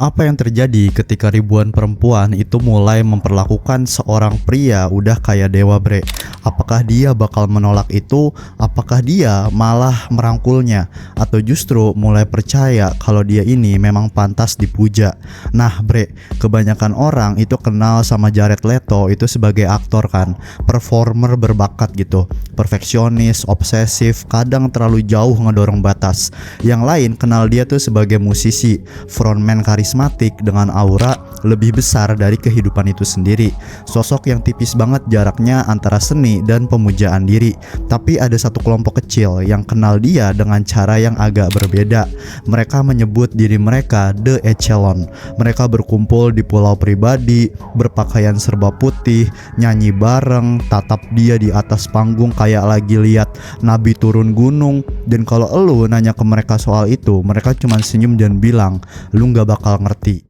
Apa yang terjadi ketika ribuan perempuan itu mulai memperlakukan seorang pria udah kayak dewa, bre? Apakah dia bakal menolak itu? Apakah dia malah merangkulnya? Atau justru mulai percaya kalau dia ini memang pantas dipuja? Nah, bre, kebanyakan orang itu kenal sama Jared Leto itu sebagai aktor kan, performer berbakat gitu, perfeksionis, obsesif, kadang terlalu jauh ngedorong batas. Yang lain kenal dia tuh sebagai musisi, frontman karismatik dengan aura lebih besar dari kehidupan itu sendiri. Sosok yang tipis banget jaraknya antara seni dan pemujaan diri. Tapi ada satu kelompok kecil yang kenal dia dengan cara yang agak berbeda. Mereka menyebut diri mereka The Echelon. Mereka berkumpul di pulau pribadi, berpakaian serba putih, nyanyi bareng, tatap dia di atas panggung kayak lagi lihat nabi turun gunung. Dan kalau elu nanya ke mereka soal itu, mereka cuma senyum dan bilang, lu gak bakal ngerti.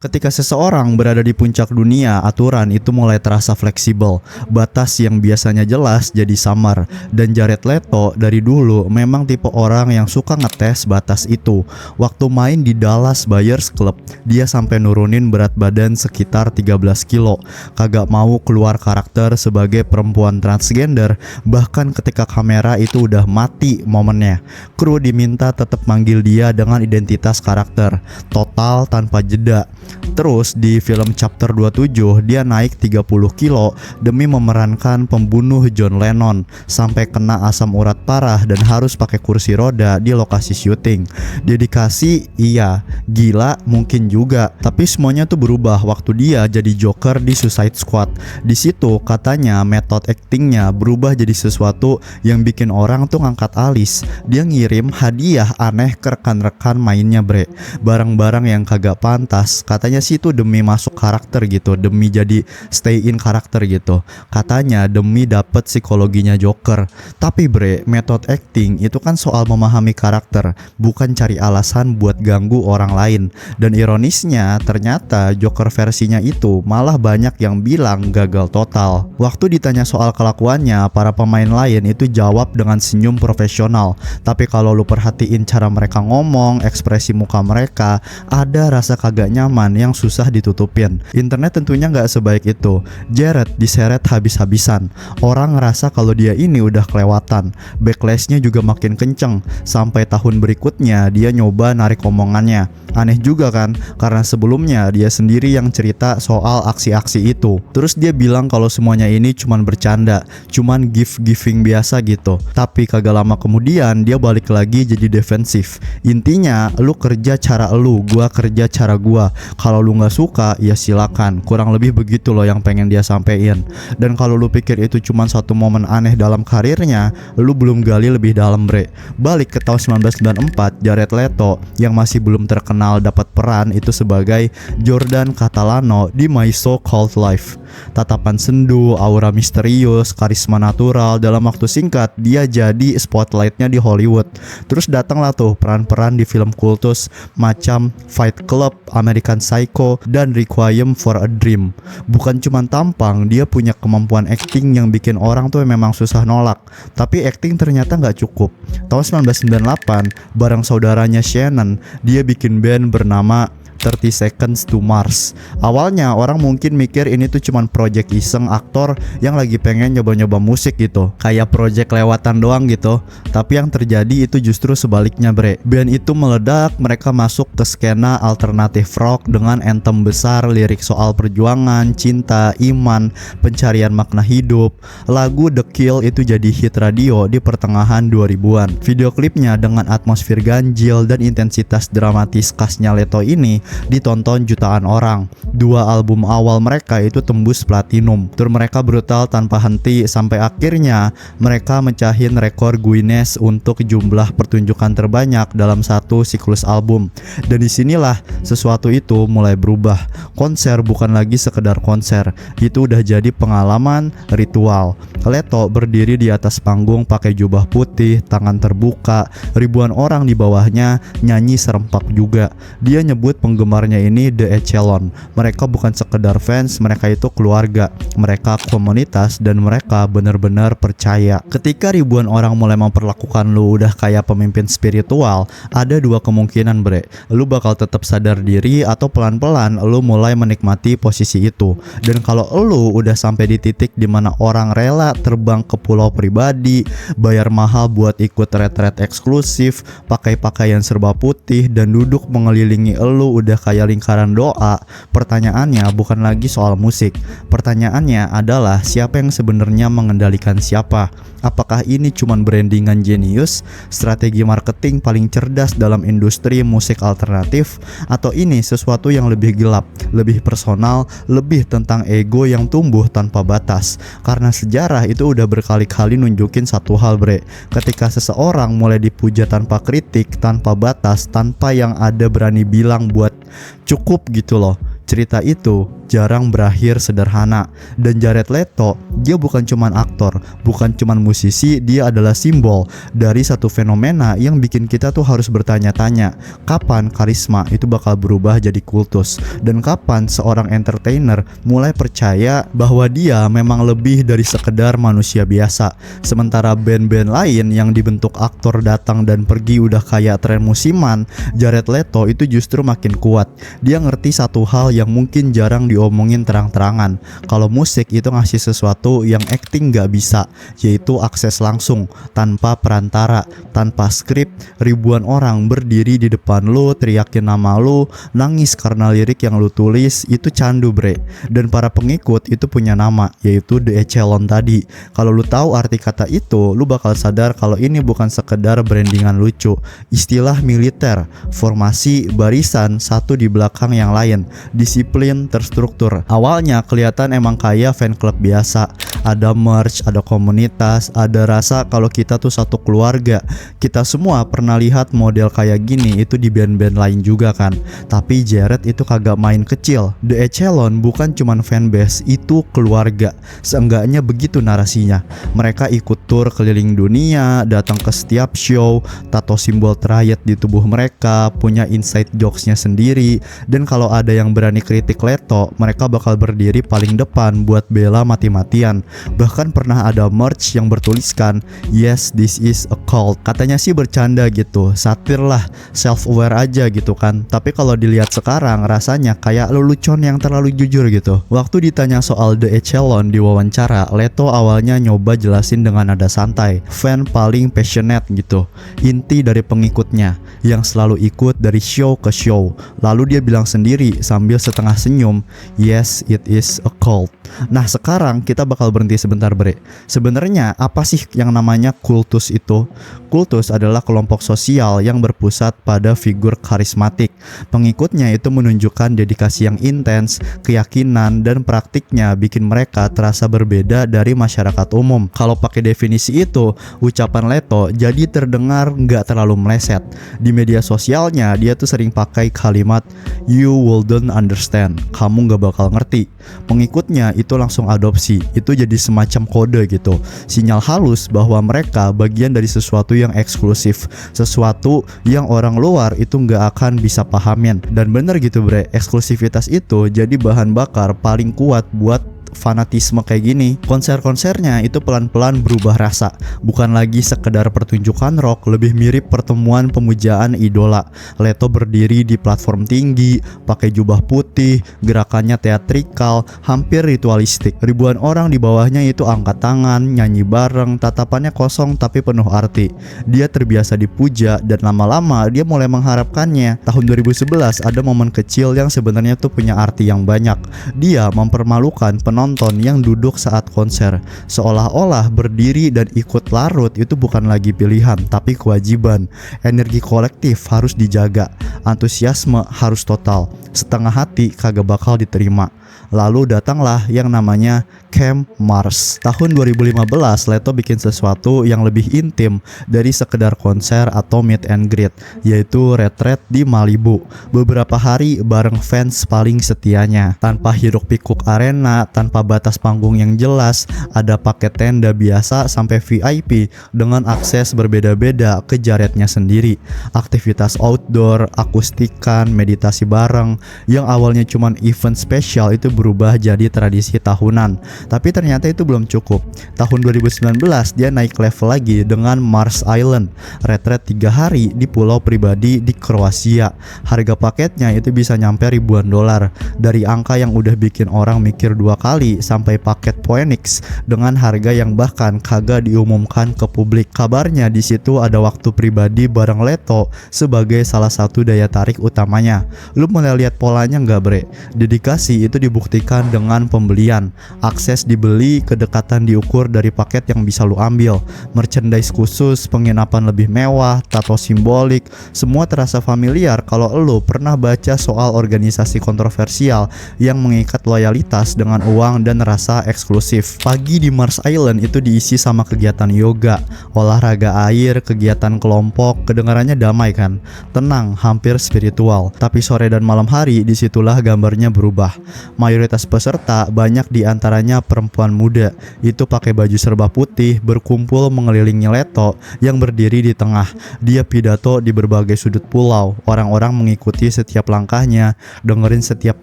Ketika seseorang berada di puncak dunia, aturan itu mulai terasa fleksibel. Batas yang biasanya jelas jadi samar. Dan Jared Leto dari dulu memang tipe orang yang suka ngetes batas itu. Waktu main di Dallas Buyers Club, dia sampai nurunin berat badan sekitar 13 kilo. Kagak mau keluar karakter sebagai perempuan transgender. Bahkan ketika kamera itu udah mati momennya, kru diminta tetap manggil dia dengan identitas karakter, total tanpa jeda. Terus di film Chapter 27 dia naik 30 kilo demi memerankan pembunuh John Lennon sampai kena asam urat parah dan harus pakai kursi roda di lokasi syuting. Dedikasi iya, gila mungkin juga, tapi semuanya tuh berubah waktu dia jadi Joker di Suicide Squad. Di situ katanya metode actingnya berubah jadi sesuatu yang bikin orang tuh ngangkat alis. Dia ngirim hadiah aneh ke rekan-rekan mainnya, bre, barang-barang yang kagak pantas. Katanya sih itu demi masuk karakter gitu, demi jadi stay in karakter gitu. Katanya demi dapet psikologinya Joker. Tapi bre, metode acting itu kan soal memahami karakter, bukan cari alasan buat ganggu orang lain. Dan ironisnya ternyata Joker versinya itu malah banyak yang bilang gagal total. Waktu ditanya soal kelakuannya, para pemain lain itu jawab dengan senyum profesional. Tapi kalau lu perhatiin cara mereka ngomong, ekspresi muka mereka, ada rasa kagak nyaman yang susah ditutupin. Internet tentunya nggak sebaik itu. Jared diseret habis-habisan. Orang ngerasa kalau dia ini udah kelewatan. Backlashnya juga makin kenceng. Sampai tahun berikutnya dia nyoba narik omongannya. Aneh juga kan, karena sebelumnya dia sendiri yang cerita soal aksi-aksi itu. Terus dia bilang kalau semuanya ini cuman bercanda, cuman giving biasa gitu. Tapi kagak lama kemudian dia balik lagi jadi defensif. Intinya, lu kerja cara lu, gua kerja cara gua. Kalau lu nggak suka, ya silakan. Kurang lebih begitu loh yang pengen dia sampein. Dan kalau lu pikir itu cuma satu momen aneh dalam karirnya, lu belum gali lebih dalam, bre. Balik ke tahun 1994, Jared Leto yang masih belum terkenal dapat peran itu sebagai Jordan Catalano di My So-Called Life. Tatapan sendu, aura misterius, karisma natural. Dalam waktu singkat dia jadi spotlightnya di Hollywood. Terus datanglah tuh peran-peran di film kultus macam Fight Club, American Psycho, dan Requiem for a Dream. Bukan cuma tampang, dia punya kemampuan acting yang bikin orang tuh memang susah nolak. Tapi acting ternyata nggak cukup. Tahun 1998 bareng saudaranya Shannon, dia bikin band bernama 30 Seconds to Mars. Awalnya orang mungkin mikir ini tuh cuman project iseng aktor yang lagi pengen nyoba-nyoba musik gitu, kayak project lewatan doang gitu. Tapi yang terjadi itu justru sebaliknya, bre. Band itu meledak, mereka masuk ke skena alternatif rock dengan anthem besar, lirik soal perjuangan, cinta, iman, pencarian makna hidup. Lagu The Kill itu jadi hit radio di pertengahan 2000-an. Video klipnya dengan atmosfer ganjil dan intensitas dramatis khasnya Leto ini ditonton jutaan orang. 2 album awal mereka itu tembus platinum. Tur mereka brutal tanpa henti sampai akhirnya mereka mecahin rekor Guinness untuk jumlah pertunjukan terbanyak dalam satu siklus album. Dan disinilah sesuatu itu mulai berubah. Konser bukan lagi sekedar konser, itu udah jadi pengalaman ritual. Leto berdiri di atas panggung pakai jubah putih, tangan terbuka, ribuan orang di bawahnya nyanyi serempak juga. Dia nyebut penggemarnya ini The Echelon. Mereka bukan sekedar fans, mereka itu keluarga, mereka komunitas, dan mereka benar-benar percaya. Ketika ribuan orang mulai memperlakukan lu udah kayak pemimpin spiritual, ada dua kemungkinan bre. Lu bakal tetap sadar diri atau pelan-pelan lu mulai menikmati posisi itu. Dan kalau lu udah sampai di titik dimana orang rela terbang ke pulau pribadi, bayar mahal buat ikut retret eksklusif, pakai pakaian serba putih, dan duduk mengelilingi elu udah kayak lingkaran doa, pertanyaannya bukan lagi soal musik. Pertanyaannya adalah siapa yang sebenarnya mengendalikan siapa? Apakah ini cuman brandingan jenius, strategi marketing paling cerdas dalam industri musik alternatif, atau ini sesuatu yang lebih gelap, lebih personal, lebih tentang ego yang tumbuh tanpa batas? Karena sejarah itu udah berkali-kali nunjukin satu hal bre, ketika seseorang mulai dipuja tanpa kritik, tanpa batas, tanpa yang ada berani bilang buat cukup gitu loh, cerita itu jarang berakhir sederhana. Dan Jared Leto, dia bukan cuman aktor, bukan cuman musisi, dia adalah simbol dari satu fenomena yang bikin kita tuh harus bertanya-tanya, kapan karisma itu bakal berubah jadi kultus, dan kapan seorang entertainer mulai percaya bahwa dia memang lebih dari sekedar manusia biasa. Sementara band-band lain yang dibentuk aktor datang dan pergi udah kayak tren musiman, Jared Leto itu justru makin kuat. Dia ngerti satu hal yang mungkin jarang diomongin terang-terangan, kalau musik itu ngasih sesuatu yang acting gak bisa, yaitu akses langsung, tanpa perantara, tanpa skrip. Ribuan orang berdiri di depan lu, teriakin nama lu, nangis karena lirik yang lu tulis, itu candu bre. Dan para pengikut itu punya nama, yaitu The Echelon tadi. Kalau lu tahu arti kata itu, lu bakal sadar kalau ini bukan sekedar brandingan lucu, istilah militer, formasi, barisan, satu di belakang yang lain, disiplin, terstruktur. Awalnya kelihatan emang kayak fan club biasa, ada merch, ada komunitas, ada rasa kalau kita tuh satu keluarga. Kita semua pernah lihat model kayak gini itu di band-band lain juga kan. Tapi Jared itu kagak main kecil. The Echelon bukan cuman fanbase, itu keluarga. Seenggaknya begitu narasinya. Mereka ikut tur keliling dunia, datang ke setiap show, tato simbol triad di tubuh mereka, punya inside jokesnya sendiri. Dan kalau ada yang berani kritik Leto, mereka bakal berdiri paling depan buat bela mati-matian. Bahkan pernah ada merch yang bertuliskan "Yes, this is a cult". Katanya sih bercanda gitu, satir lah, self-aware aja gitu kan. Tapi kalau dilihat sekarang rasanya kayak lelucon yang terlalu jujur gitu. Waktu ditanya soal The Echelon di wawancara, Leto awalnya nyoba jelasin dengan nada santai, fan paling passionate gitu, inti dari pengikutnya yang selalu ikut dari show ke show. Lalu dia bilang sendiri sambil setengah senyum, "Yes, it is a cult". Nah sekarang kita bakal berhenti sebentar bre. Sebenarnya apa sih yang namanya kultus itu? Kultus adalah kelompok sosial yang berpusat pada figur karismatik. Pengikutnya itu menunjukkan dedikasi yang intens, keyakinan, dan praktiknya bikin mereka terasa berbeda dari masyarakat umum. Kalau pakai definisi itu, ucapan Leto jadi terdengar nggak terlalu meleset. Di media sosialnya dia tuh sering pakai kalimat "You wouldn't understand", kamu nggak bakal ngerti. Pengikutnya itu langsung adopsi, itu jadi semacam kode gitu, sinyal halus bahwa mereka bagian dari sesuatu yang eksklusif, sesuatu yang orang luar itu nggak akan bisa pahamin. Dan bener gitu bre, eksklusivitas itu jadi bahan bakar paling kuat buat fanatisme kayak gini. Konser-konsernya itu pelan-pelan berubah rasa, bukan lagi sekedar pertunjukan rock, lebih mirip pertemuan pemujaan idola. Leto berdiri di platform tinggi, pakai jubah putih, gerakannya teatrikal, hampir ritualistik. Ribuan orang di bawahnya itu angkat tangan, nyanyi bareng, tatapannya kosong tapi penuh arti. Dia terbiasa dipuja dan lama-lama dia mulai mengharapkannya. Tahun 2011 ada momen kecil yang sebenarnya tuh punya arti yang banyak. Dia mempermalukan penonton yang duduk saat konser, seolah-olah berdiri dan ikut larut itu bukan lagi pilihan tapi kewajiban. Energi kolektif harus dijaga, antusiasme harus total, setengah hati kagak bakal diterima. Lalu datanglah yang namanya Camp Mars. Tahun 2015, Leto bikin sesuatu yang lebih intim dari sekedar konser atau meet and greet, yaitu retreat di Malibu. Beberapa hari bareng fans paling setianya. Tanpa hiruk pikuk arena, tanpa batas panggung yang jelas, ada paket tenda biasa sampai VIP dengan akses berbeda-beda ke Jarednya sendiri. Aktivitas outdoor, akustikan, meditasi bareng yang awalnya cuman event spesial itu berubah jadi tradisi tahunan. Tapi ternyata itu belum cukup. Tahun 2019 dia naik level lagi dengan Mars Island, retreat 3 hari di pulau pribadi di Kroasia. Harga paketnya itu bisa nyampe ribuan dolar. Dari angka yang udah bikin orang mikir 2 kali sampai paket Phoenix dengan harga yang bahkan kagak diumumkan ke publik. Kabarnya di situ ada waktu pribadi bareng Leto sebagai salah satu daya tarik utamanya. Lu mulai lihat polanya nggak bre? Dedikasi itu dibuktikan dengan pembelian. Akses dibeli, kedekatan diukur dari paket yang bisa lu ambil. Merchandise khusus, penginapan lebih mewah, tato simbolik, semua terasa familiar kalau lu pernah baca soal organisasi kontroversial yang mengikat loyalitas dengan uang dan rasa eksklusif. Pagi di Mars Island itu diisi sama kegiatan yoga, olahraga air, kegiatan kelompok, kedengarannya damai kan? Tenang, hampir spiritual. Tapi sore dan malam hari disitulah gambarnya berubah. Mayoritas peserta, banyak diantaranya perempuan muda, itu pakai baju serba putih, berkumpul mengelilingi Leto yang berdiri di tengah. Dia pidato di berbagai sudut pulau. Orang-orang mengikuti setiap langkahnya, dengerin setiap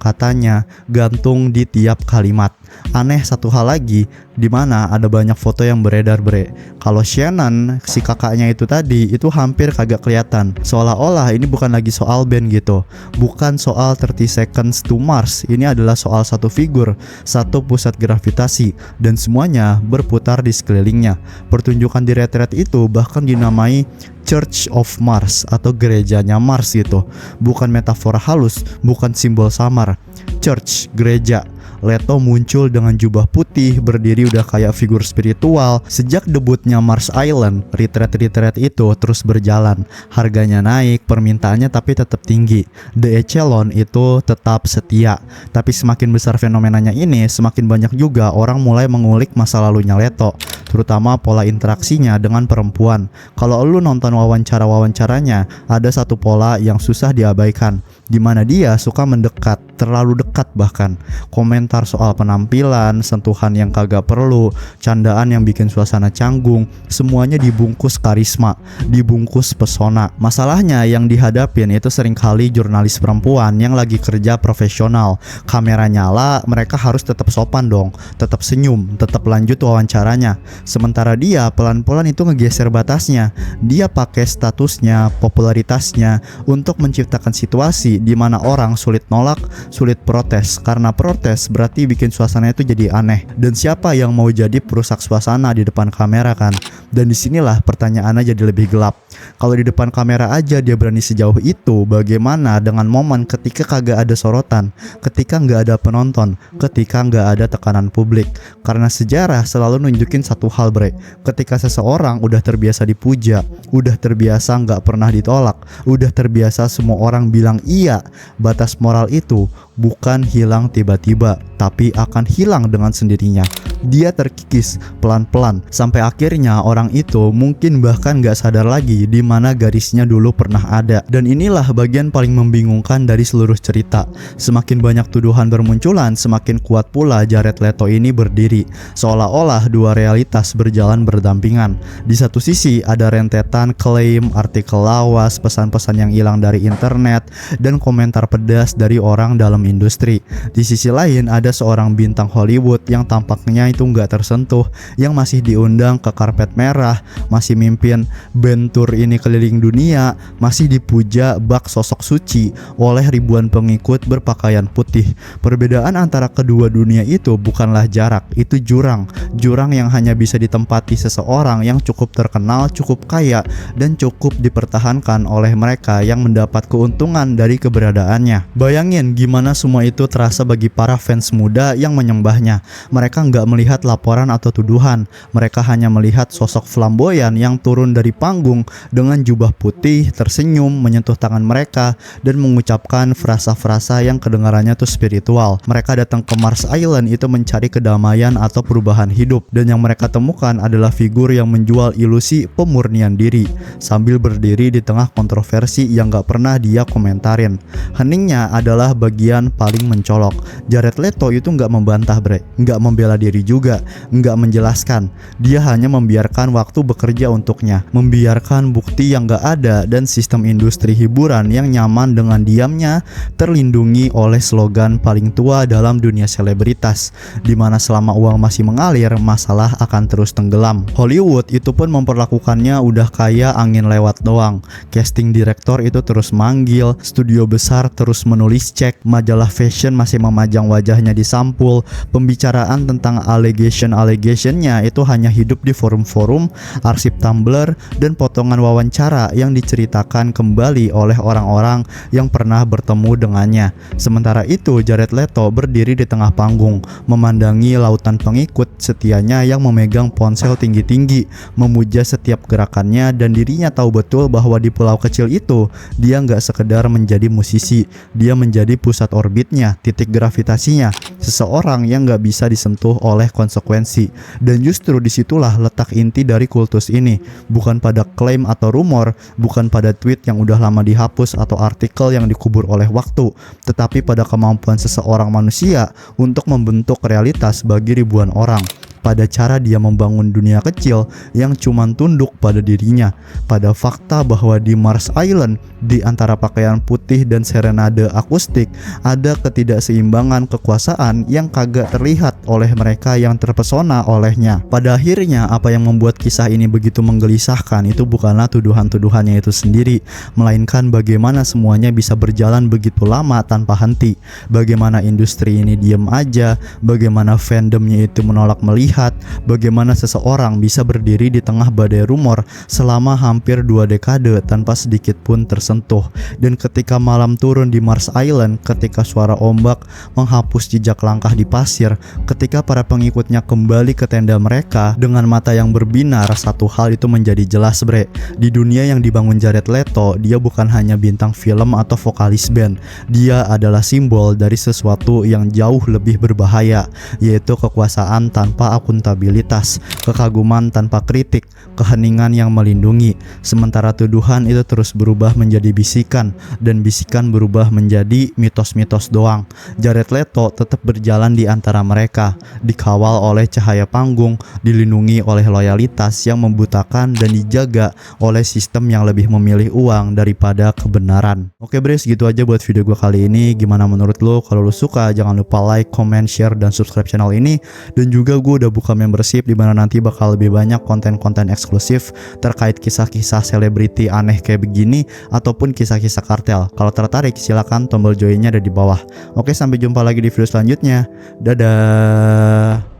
katanya, gantung di tiap kalimat. Aneh satu hal lagi, di mana ada banyak foto yang beredar bre. Kalau Shannon, si kakaknya itu tadi, itu hampir kagak kelihatan. Seolah-olah ini bukan lagi soal band gitu. Bukan soal 30 Seconds to Mars. Ini adalah soal satu figur, satu pusat gravitasi, dan semuanya berputar di sekelilingnya. Pertunjukan di retreat itu bahkan dinamai Church of Mars atau gerejanya Mars gitu. Bukan metafora halus, bukan simbol samar. Church, gereja. Leto muncul dengan jubah putih, berdiri udah kayak figur spiritual. Sejak debutnya Mars Island, retreat itu terus berjalan. Harganya naik, permintaannya tapi tetap tinggi. The Echelon itu tetap setia. Tapi semakin besar fenomenanya ini, semakin banyak juga orang mulai mengulik masa lalunya Leto, terutama pola interaksinya dengan perempuan. Kalau lu nonton wawancara-wawancaranya, ada satu pola yang susah diabaikan, di mana dia suka mendekat, terlalu dekat bahkan. Komentar soal penampilan, sentuhan yang kagak perlu, candaan yang bikin suasana canggung, semuanya dibungkus karisma, dibungkus pesona. Masalahnya yang dihadapin itu seringkali jurnalis perempuan yang lagi kerja profesional. Kamera nyala, mereka harus tetap sopan dong, tetap senyum, tetap lanjut wawancaranya. Sementara dia pelan-pelan itu ngegeser batasnya. Dia pakai statusnya, popularitasnya untuk menciptakan situasi di mana orang sulit nolak, sulit protes. Karena protes berarti bikin suasana itu jadi aneh. Dan siapa yang mau jadi perusak suasana di depan kamera kan? Dan disinilah pertanyaannya jadi lebih gelap. Kalau di depan kamera aja dia berani sejauh itu, bagaimana dengan momen ketika kagak ada sorotan, ketika nggak ada penonton, ketika nggak ada tekanan publik? Karena sejarah selalu nunjukin satu hal bre, ketika seseorang udah terbiasa dipuja, udah terbiasa nggak pernah ditolak, udah terbiasa semua orang bilang iya, batas moral itu bukan hilang tiba-tiba, tapi akan hilang dengan sendirinya. Dia terkikis pelan-pelan sampai akhirnya orang itu mungkin bahkan gak sadar lagi di mana garisnya dulu pernah ada. Dan inilah bagian paling membingungkan dari seluruh cerita. Semakin banyak tuduhan bermunculan, semakin kuat pula Jared Leto ini berdiri, seolah-olah dua realitas berjalan berdampingan. Di satu sisi ada rentetan klaim, artikel lawas, pesan-pesan yang hilang dari internet, dan komentar pedas dari orang dalam industri. Di sisi lain ada seorang bintang Hollywood yang tampaknya itu nggak tersentuh, yang masih diundang ke karpet merah, masih mimpin band tour ini keliling dunia, masih dipuja bak sosok suci oleh ribuan pengikut berpakaian putih. Perbedaan antara kedua dunia itu bukanlah jarak, itu jurang. Jurang yang hanya bisa ditempati seseorang yang cukup terkenal, cukup kaya, dan cukup dipertahankan oleh mereka yang mendapat keuntungan dari keberadaannya. Bayangin gimana semua itu terasa bagi para fans muda yang menyembahnya. Mereka nggak melihat laporan atau tuduhan, mereka hanya melihat sosok flamboyan yang turun dari panggung dengan jubah putih, tersenyum, menyentuh tangan mereka, dan mengucapkan frasa-frasa yang kedengarannya tuh spiritual. Mereka datang ke Mars Island itu mencari kedamaian atau perubahan hidup, dan yang mereka temukan adalah figur yang menjual ilusi pemurnian diri, sambil berdiri di tengah kontroversi yang gak pernah dia komentarin. Heningnya adalah bagian paling mencolok. Jared Leto itu gak membantah bre, gak membela diri juga, gak menjelaskan. Dia hanya membiarkan waktu bekerja untuknya, membiarkan bukti yang gak ada dan sistem industri hiburan yang nyaman dengan diamnya terlindungi oleh slogan paling tua dalam dunia selebritas, dimana selama uang masih mengalir, masalah akan terus tenggelam. Hollywood itu pun memperlakukannya udah kayak angin lewat doang. Casting director itu terus manggil, studio besar terus menulis cek, majalah fashion masih memajang wajahnya di sampul. Pembicaraan tentang allegationnya itu hanya hidup di forum-forum, arsip Tumblr, dan potongan wawancara yang diceritakan kembali oleh orang-orang yang pernah bertemu dengannya. Sementara itu Jared Leto berdiri di tengah panggung, memandangi lautan pengikut setianya yang memegang ponsel tinggi-tinggi, memuja setiap gerakannya, dan dirinya tahu betul bahwa di pulau kecil itu dia nggak sekedar menjadi musisi, dia menjadi pusat orbitnya, titik gravitasinya, seseorang yang nggak bisa disentuh oleh konsekuensi. Dan justru disitulah letak inti dari kultus ini, bukan pada klaim atau rumor, bukan pada tweet yang udah lama dihapus atau artikel yang dikubur oleh waktu, tetapi pada kemampuan seseorang manusia untuk membentuk realitas bagi ribuan orang, pada cara dia membangun dunia kecil yang cuman tunduk pada dirinya, pada fakta bahwa di Mars Island, di antara pakaian putih dan serenade akustik, ada ketidakseimbangan kekuasaan yang kagak terlihat oleh mereka yang terpesona olehnya. Pada akhirnya, apa yang membuat kisah ini begitu menggelisahkan itu bukanlah tuduhan-tuduhannya itu sendiri, melainkan bagaimana semuanya bisa berjalan begitu lama tanpa henti, bagaimana industri ini diem aja, bagaimana fandomnya itu menolak melihat, bagaimana seseorang bisa berdiri di tengah badai rumor selama hampir 2 dekade tanpa sedikit pun tersentuh. Dan ketika malam turun di Mars Island, ketika suara ombak menghapus jejak langkah di pasir, ketika para pengikutnya kembali ke tenda mereka dengan mata yang berbinar, satu hal itu menjadi jelas bre. Di dunia yang dibangun Jared Leto, dia bukan hanya bintang film atau vokalis band, dia adalah simbol dari sesuatu yang jauh lebih berbahaya, yaitu kekuasaan tanpa akuntabilitas, kekaguman tanpa kritik, keheningan yang melindungi. Sementara tuduhan itu terus berubah menjadi bisikan, dan bisikan berubah menjadi mitos-mitos doang. Jared Leto tetap berjalan di antara mereka, dikawal oleh cahaya panggung, dilindungi oleh loyalitas yang membutakan, dan dijaga oleh sistem yang lebih memilih uang daripada kebenaran. Oke bre, segitu aja buat video gue kali ini. Gimana menurut lo? Kalau lo suka, jangan lupa like, comment, share, dan subscribe channel ini. Dan juga gue udah buka membership di mana nanti bakal lebih banyak konten-konten eksklusif terkait kisah-kisah selebriti aneh kayak begini ataupun kisah-kisah kartel. Kalau tertarik silakan tombol joinnya ada di bawah. Oke, sampai jumpa lagi di video selanjutnya. Dadah.